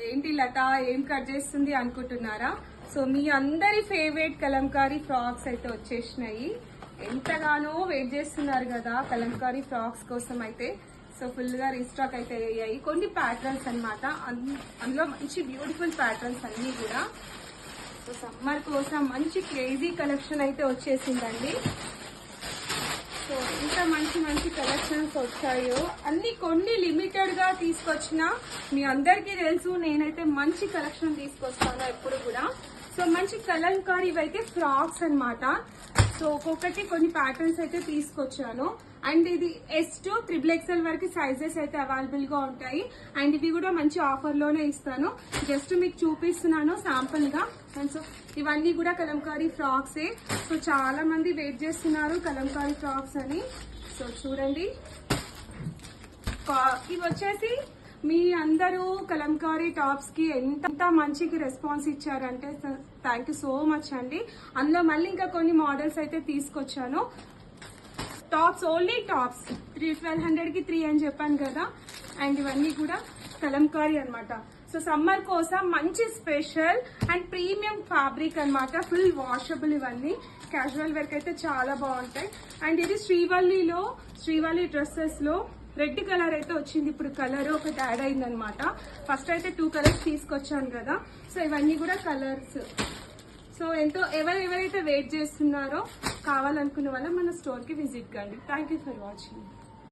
ఏంటి లత ఏం కట్ చేస్తుంది అనుకుంటున్నారా? సో మీ అందరి ఫేవరెట్ కలంకారీ ఫ్రాక్స్ అయితే వచ్చేసినాయి. ఎంతగానో వెయిట్ చేస్తున్నారు కదా కలంకారీ ఫ్రాక్స్ కోసం అయితే. సో ఫుల్ గా రీస్టాక్ అయితే అయ్యాయి. కొన్ని ప్యాటర్న్స్ అనమాట, అందులో మంచి బ్యూటిఫుల్ ప్యాటర్న్స్ అన్ని కూడా. సో సమ్మర్ కోసం మంచి క్రేజీ కలెక్షన్ అయితే వచ్చేసిందండి. సో ఇంత మంచి మంచి కలెక్షన్స్ వచ్చాయో అన్ని కొన్ని లిమిటెడ్ గా తీసుకొచ్చిన మీ అందరికీ తెలుసు, నేనైతే మంచి కలెక్షన్ తీసుకొస్తాను ఎప్పుడు కూడా. సో మంచి కలంకారీ అయితే ఫ్రాక్స్ అన్నమాట. సో ఒక్కొక్కటి కొన్ని ప్యాటర్న్స్ అయితే తీసుకొచ్చాను. అండ్ ఇది S2 XXL వరకు సైజెస్ అయితే అవైలబుల్ గా ఉంటాయి. అండ్ ఇవి కూడా మంచి ఆఫర్ లోనే ఇస్తాను. జస్ట్ మీకు చూపిస్తున్నాను శాంపుల్ గా. అండ్ సో ఇవన్నీ కూడా కలంకారీ ఫ్రాక్సే. సో చాలా మంది వెయిట్ చేస్తున్నారు కలంకారీ ఫ్రాక్స్ అని. సో చూడండి, ఇవి వచ్చేసి మీ అందరూ కలంకారీ టాప్స్ కి ఎంత మంచికి రెస్పాన్స్ ఇచ్చారంటే థ్యాంక్ యూ సో మచ్ అండి. అందులో మళ్ళీ ఇంకా కొన్ని మోడల్స్ అయితే తీసుకొచ్చాను. టాప్స్, ఓన్లీ టాప్స్ 1200 కి 3 అని చెప్పాను కదా. అండ్ ఇవన్నీ కూడా కలంకారీ అన్నమాట. సో సమ్మర్ కోసం మంచి స్పెషల్ అండ్ ప్రీమియం ఫ్యాబ్రిక్ అన్నమాట. ఫుల్ వాషబుల్, ఇవన్నీ క్యాజువల్ వర్క్ అయితే చాలా బాగుంటాయి. అండ్ ఇది శ్రీవల్లి డ్రెస్సెస్ లో రెడ్ కలర్ అయితే వచ్చింది. ఇప్పుడు కలర్ ఒకటి యాడ్ అయింది అనమాట. ఫస్ట్ అయితే 2 కలర్స్ తీసుకొచ్చాను కదా. సో ఇవన్నీ కూడా కలర్స్. సో ఎవరైతే వెయిట్ చేస్తున్నారో కావాలనుకున్న వాళ్ళ మన స్టోర్ కి విజిట్ కండి. Thank you for watching.